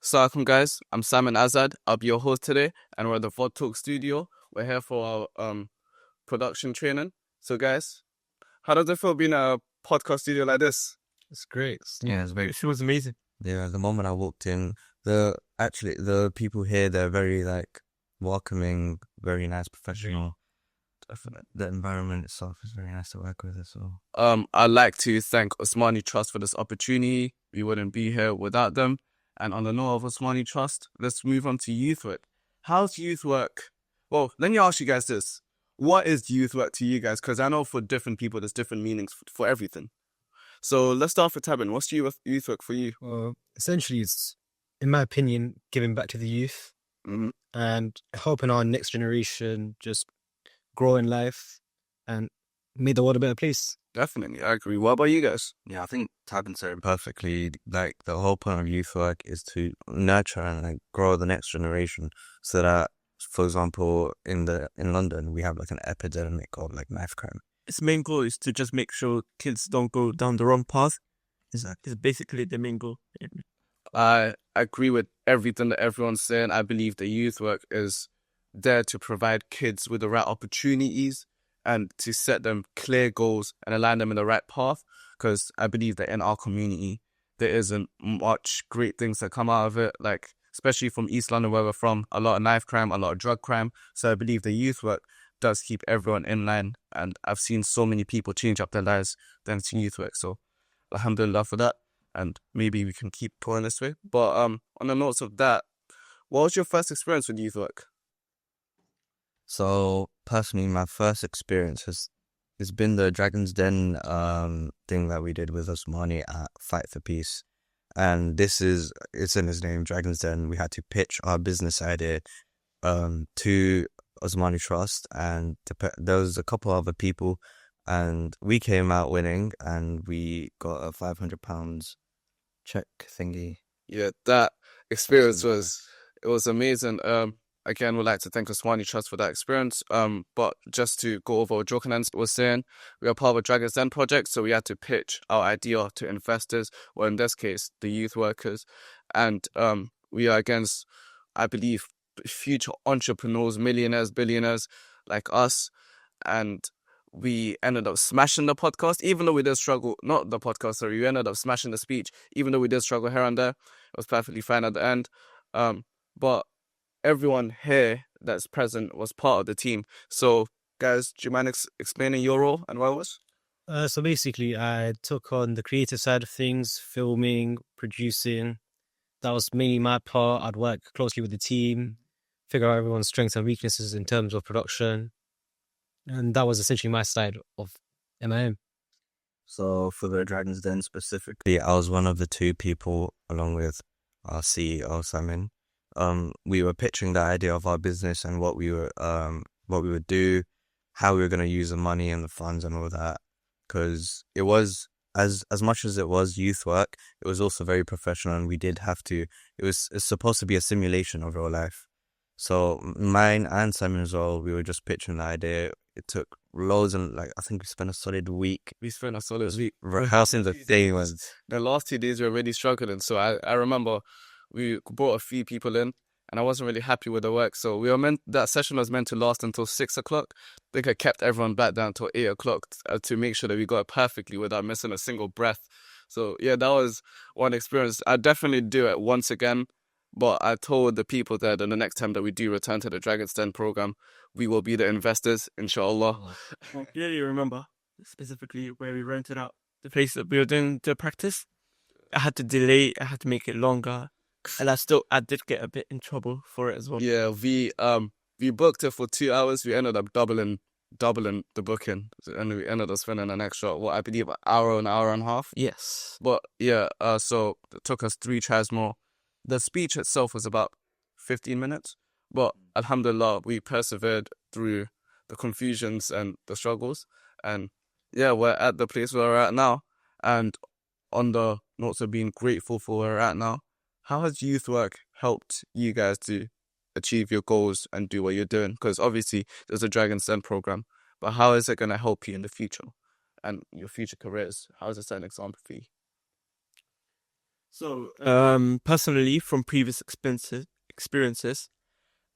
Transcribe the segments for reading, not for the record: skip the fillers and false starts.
Assalamualaikum guys, I'm Simon Azad. I'll be your host today and we're at the VodTalk Studio. We're here for our production training. So guys, how does it feel being at a podcast studio like this? It's great. Yeah, it's very. It was amazing. Yeah, the moment I walked in, the people here, they're very welcoming, very nice, professional. Definitely. The environment itself is very nice to work with as well. I'd like to thank Osmani Trust for this opportunity. We wouldn't be here without them. And on the note of Osmani Trust, let's move on to youth work. How's youth work? Well, let me ask you guys this. What is youth work to you guys? Because I know for different people, there's different meanings for everything. So let's start with Tabin. What's youth work for you? Well, essentially, it's, in my opinion, giving back to the youth and helping our next generation just grow in life and make the world a better place. Definitely, I agree. What about you guys? Yeah, I think Tabin said it perfectly. Like, the whole point of youth work is to nurture and grow the next generation, so that, for example, in London, we have an epidemic of knife crime. Its main goal is to just make sure kids don't go down the wrong path. Exactly. It's basically the main goal. I agree with everything that everyone's saying. I believe the youth work is there to provide kids with the right opportunities and to set them clear goals and align them in the right path. Because I believe that in our community, there isn't much great things that come out of it. Especially from East London, where we're from, a lot of knife crime, a lot of drug crime. So I believe the youth work does keep everyone in line. And I've seen so many people change up their lives thanks to youth work. So alhamdulillah for that. And maybe we can keep going this way. But on the notes of that, what was your first experience with youth work? So personally, my first experience has been the Dragon's Den thing that we did with Osmani at Fight for Peace. And it's in his name, Dragon's Den. We had to pitch our business idea to Osmani Trust, and there was a couple other people, and we came out winning, and we got a £500 check thingy. Yeah, that experience was amazing. Again, we'd like to thank Osmani Trust for that experience. But just to go over what Jokanan was saying, we are part of a Dragon's Den project, so we had to pitch our idea to investors, or in this case, the youth workers. And we are against, I believe, future entrepreneurs, millionaires, billionaires like us. And we ended up smashing the podcast, even though we did struggle, not the podcast, sorry, we ended up smashing the speech, even though we did struggle here and there. It was perfectly fine at the end. But everyone here that's present was part of the team. So, guys, do you mind explaining your role and what it was? So basically, I took on the creative side of things, filming, producing. That was mainly my part. I'd work closely with the team, figure out everyone's strengths and weaknesses in terms of production. And that was essentially my side of MIM. So for the Dragon's Den specifically, I was one of the two people, along with our CEO, Simon. We were pitching the idea of our business and what we would do, how we were going to use the money and the funds and all that. Because it was, as much as it was youth work, it was also very professional, and we did have to, it's supposed to be a simulation of real life. So mine and Simon as well, we were just pitching the idea. It took loads, and I think we spent a solid week. We spent a solid week rehearsing the thing. The last 2 days we were really struggling. So I remember we brought a few people in, and I wasn't really happy with the work. So that session was meant to last until 6 o'clock. I think I kept everyone back down till 8 o'clock to make sure that we got it perfectly without missing a single breath. So yeah, that was one experience. I'd definitely do it once again. But I told the people that the next time that we do return to the Dragon's Den program, we will be the investors, inshallah. I clearly remember specifically where we rented out the place that we were doing the practice. I had to delay, I had to make it longer. And I did get a bit in trouble for it as well. Yeah, we booked it for 2 hours. We ended up doubling the booking, and we ended up spending an extra, I believe, an hour and a half. Yes. But yeah, so it took us 3 tries more. The speech itself was about 15 minutes, but alhamdulillah, we persevered through the confusions and the struggles. And yeah, we're at the place where we're at now. And on the notes of being grateful for where we're at now, how has youth work helped you guys to achieve your goals and do what you're doing? Because obviously there's a Dragon's Den program, but how is it going to help you in the future and your future careers? How is it an example for you? So, personally, from previous experiences,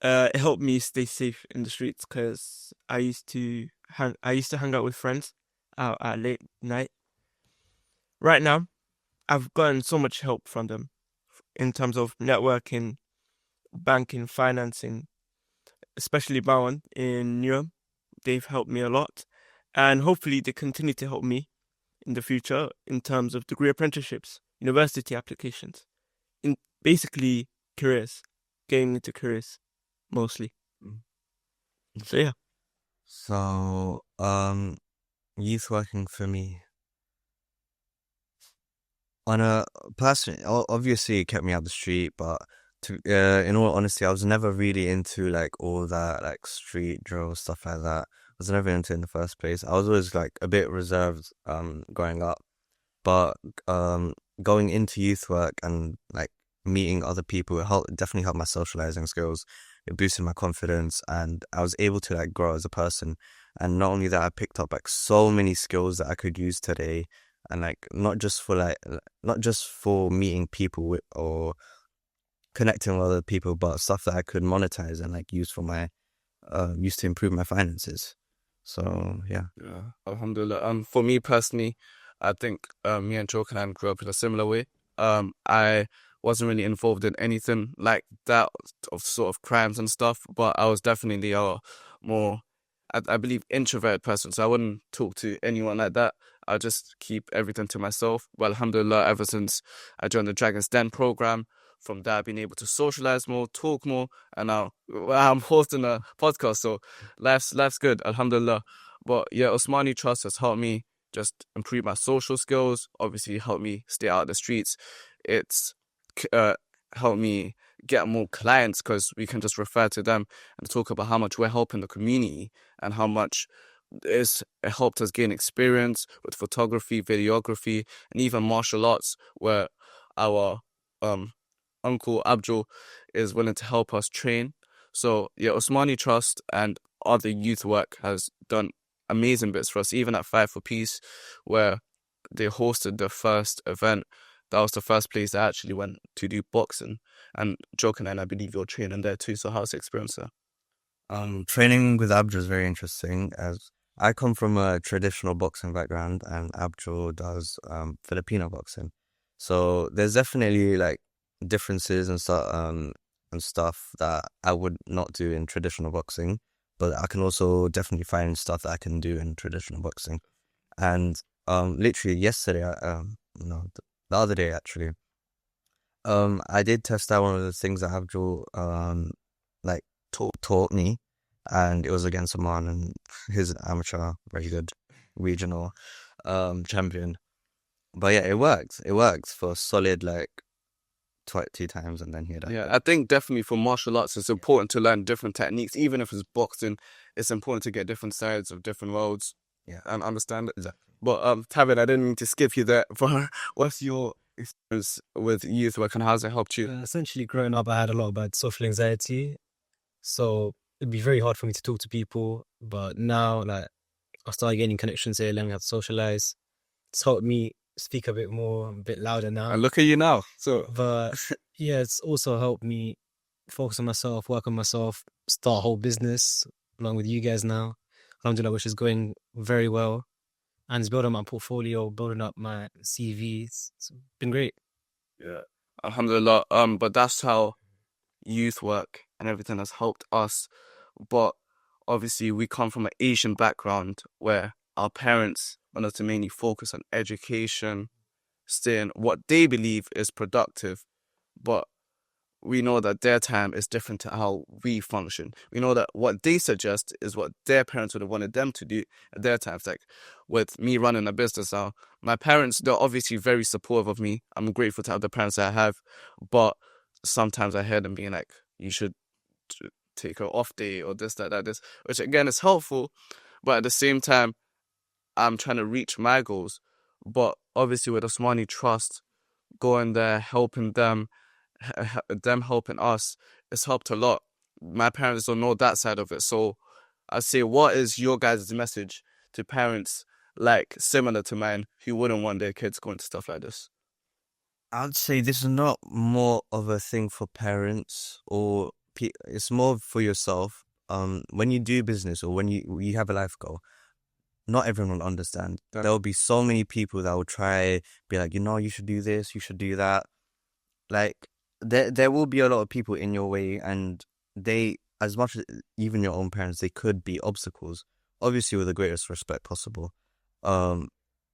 it helped me stay safe in the streets because I used to hang out with friends out at late night. Right now, I've gotten so much help from them in terms of networking, banking, financing, especially Bowen in Newham. They've helped me a lot, and hopefully they continue to help me in the future in terms of degree apprenticeships, university applications, in basically careers, getting into careers mostly. So yeah. So, youth working for me on a person, obviously it kept me out the street, but in all honesty, I was never really into like all that like street drill stuff like that. I was never into it in the first place. I was always like a bit reserved growing up, but going into youth work and like meeting other people, definitely helped my socializing skills. It boosted my confidence, and I was able to like grow as a person. And not only that, I picked up like so many skills that I could use today, and like not just for meeting people or connecting with other people, but stuff that I could monetize and like use to improve my finances. So yeah. Yeah, alhamdulillah. For me personally, I think me and Jokan grew up in a similar way. I wasn't really involved in anything like that of sort of crimes and stuff, but I was definitely a more, I believe, introverted person. So I wouldn't talk to anyone like that. I'll just keep everything to myself. Well, alhamdulillah, ever since I joined the Dragon's Den program, from there I've been able to socialize more, talk more, and now I'm hosting a podcast. So life's good, alhamdulillah. But yeah, Osmani Trust has helped me just improve my social skills, obviously helped me stay out of the streets. It's helped me get more clients because we can just refer to them and talk about how much we're helping the community and how much it helped us gain experience with photography, videography, and even martial arts, where our uncle Abdul is willing to help us train. So yeah, Osmani Trust and other youth work has done amazing bits for us, even at Fight for Peace, where they hosted the first event. That was the first place I actually went to do boxing. And Joken and I believe you're training there too. So how's the experience there? Training with Abdul is very interesting, as I come from a traditional boxing background and Abdul does Filipino boxing. So there's definitely like differences and stuff that I would not do in traditional boxing, but I can also definitely find stuff that I can do in traditional boxing. And literally yesterday, no, the other day actually, I did test out one of the things that Abdul like taught me, and it was against Oman, and he's an amateur, very good regional champion. But yeah, it works. It works for a solid like 2 times, and then he had Yeah, I think definitely for martial arts, it's important to learn different techniques. Even if it's boxing, it's important to get different sides of different worlds. Yeah. And understand it. Exactly. But Tavin, I didn't mean to skip you there. But what's your experience with youth work and how's it helped you? Essentially, growing up, I had a lot of bad social anxiety. So it'd be very hard for me to talk to people. But now, like, I started gaining connections here, learning how to socialize. It's helped me speak a bit more, a bit louder now. And look at you now. So, But yeah, it's also helped me focus on myself, work on myself, start a whole business along with you guys now. Alhamdulillah, which is going very well. And it's building my portfolio, building up my CV. It's been great. yeah, alhamdulillah. But that's how youth work and everything has helped us. But obviously, we come from an Asian background where our parents want us to mainly focus on education, staying what they believe is productive. But we know that their time is different to how we function. We know that what they suggest is what their parents would have wanted them to do at their times. Like with me running a business now, my parents, they're obviously very supportive of me. I'm grateful to have the parents that I have. But sometimes I hear them being like, you should take an off day or this, that, this, which again is helpful. But at the same time, I'm trying to reach my goals. But obviously with Osmani Trust, going there, helping them, them helping us, it's helped a lot. My parents don't know that side of it. So I say, what is your guys' message to parents like similar to mine who wouldn't want their kids going to stuff like this? I'd say this is not more of a thing for parents or it's more for yourself. When you do business or when you have a life goal, not everyone will understand. Yeah. There will be so many people that will try be like, you should do this, you should do that. Like there will be a lot of people in your way, and they, as much as even your own parents, they could be obstacles. Obviously, with the greatest respect possible.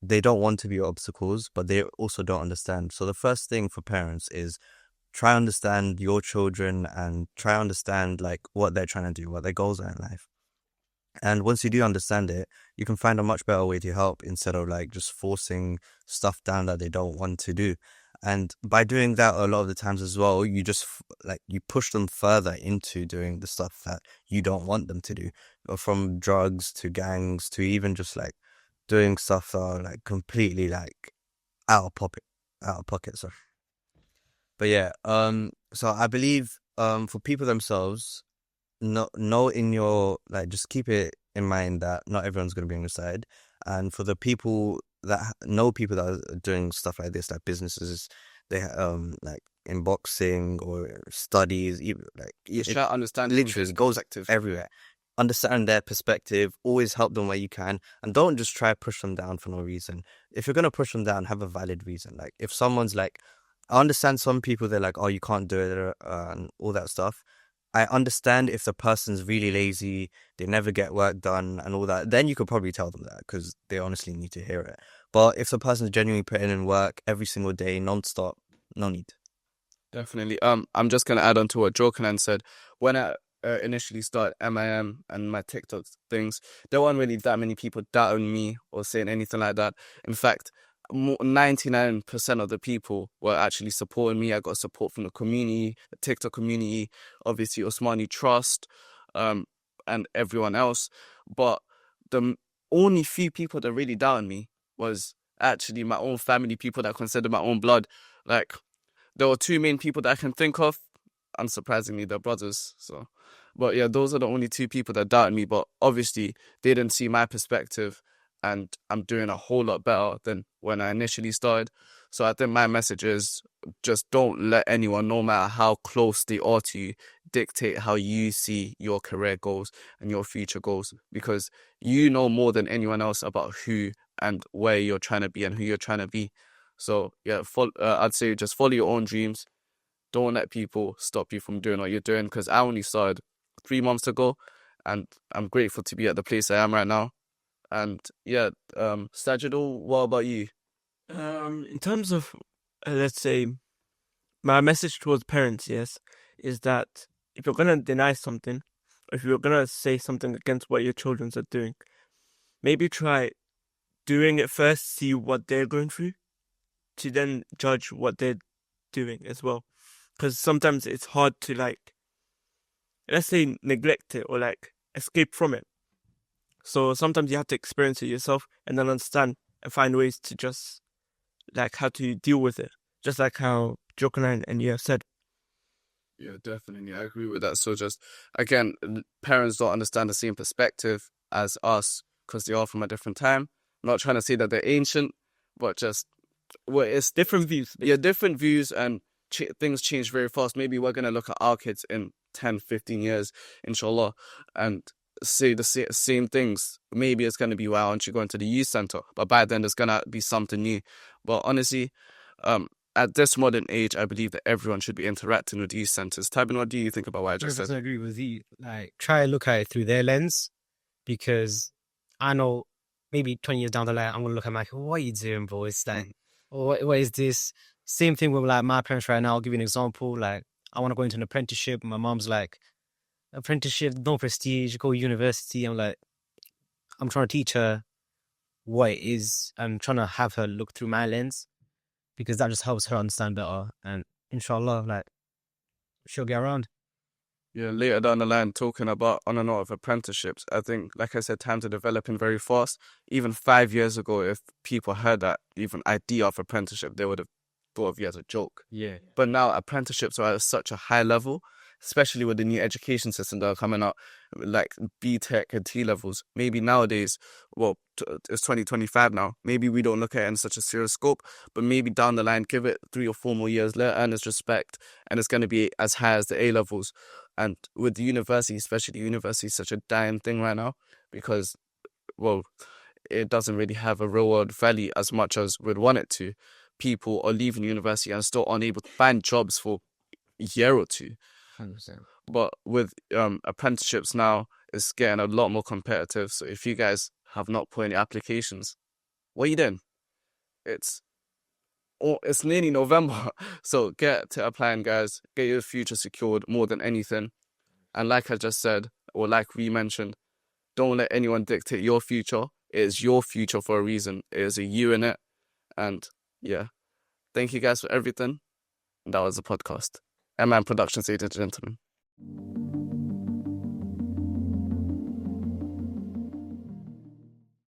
They don't want to be obstacles, but they also don't understand. So the first thing for parents is try understand your children and try understand like what they're trying to do, what their goals are in life. And once you do understand it, you can find a much better way to help instead of like just forcing stuff down that they don't want to do. And by doing that, a lot of the times as well, you just like you push them further into doing the stuff that you don't want them to do, from drugs to gangs to even just like doing stuff that are like completely like out of pocket. Sorry. But yeah, so I believe for people themselves, know in your like just keep it in mind that not everyone's going to be on your side, and for the people that know people that are doing stuff like this, like businesses, they like in boxing or studies, even like Just try to understand literally goes everywhere. Understand their perspective, always help them where you can, and don't just try to push them down for no reason. If you're gonna push them down, have a valid reason. Like if someone's like, I understand some people, they're like, oh, you can't do it, and all that stuff. I understand if the person's really lazy, they never get work done and all that, then you could probably tell them that because they honestly need to hear it. But if the person's genuinely putting in work every single day, non-stop, no need. Definitely. I'm just gonna add on to what Jokanan said. When I initially started MIM and my TikTok things, there weren't really that many people doubting me or saying anything like that. In fact, 99% of the people were actually supporting me. I got support from the community, the TikTok community, obviously Osmani Trust, and everyone else. But the only few people that really doubted me was actually my own family, people that consider my own blood. Like, there were two main people that I can think of. Unsurprisingly, they're brothers. So, but yeah, those are the only two people that doubted me. But obviously, they didn't see my perspective, and I'm doing a whole lot better than when I initially started. So I think my message is just don't let anyone, no matter how close they are to you, dictate how you see your career goals and your future goals, because you know more than anyone else about who and where you're trying to be and who you're trying to be. So yeah, I'd say just follow your own dreams. Don't let people stop you from doing what you're doing. Because I only started 3 months ago, and I'm grateful to be at the place I am right now. And yeah, Sajidul, what about you? In terms of, let's say, my message towards parents, yes, is that if you're gonna deny something, or if you're gonna say something against what your children are doing, maybe try doing it first, see what they're going through, to then judge what they're doing as well. Because sometimes it's hard to like, let's say, neglect it or like escape from it. So sometimes you have to experience it yourself and then understand and find ways to just like how to deal with it. Just like how Joker and you have said. Yeah, definitely. I agree with that. So just, again, parents don't understand the same perspective as us because they are from a different time. I'm not trying to say that they're ancient, but just, well, it's Different views. yeah, different views, and things change very fast. Maybe we're going to look at our kids in 10, 15 years, inshallah, and say the same things. Maybe it's going to be, wow, aren't you going to the youth center? But by then, there's going to be something new. But honestly, at this modern age, I believe that everyone should be interacting with youth centers. Tabin, what do you think about what I just said? I agree with you. Like, try and look at it through their lens, because I know maybe 20 years down the line, I'm going to look at Michael, what are you doing, bro? It's like, what is this? Same thing with like my parents right now. I'll give you an example. Like, I want to go into an apprenticeship. My mom's like, apprenticeship, no prestige, go university. I'm like, I'm trying to teach her what it is. I'm trying to have her look through my lens, because that just helps her understand better. And inshallah, like, she'll get around. Yeah, later down the line, talking about on and off of apprenticeships, I think, like I said, times are developing very fast. Even 5 years ago, if people heard that even idea of apprenticeship, they would have thought of you as a joke. Yeah. But now apprenticeships are at such a high level especially with the new education system that are coming out, like B-Tech and T-levels. Maybe nowadays, well, it's 2025 now. Maybe we don't look at it in such a serious scope, but maybe down the line, give it 3 or 4 more years, let it earn its respect, and it's going to be as high as the A-levels. And with the university, especially the university is such a dying thing right now because, well, it doesn't really have a real world value as much as we'd want it to. People are leaving university and still unable to find jobs for a year or two. 100%. But with apprenticeships now, it's getting a lot more competitive. So if you guys have not put in your applications, what are you doing? It's nearly November. So get to applying, guys. Get your future secured more than anything. And like I just said, or like we mentioned, don't let anyone dictate your future. It is your future for a reason. It is a you in it. And yeah, thank you guys for everything. That was the podcast. M-Man Productions, ladies and gentlemen.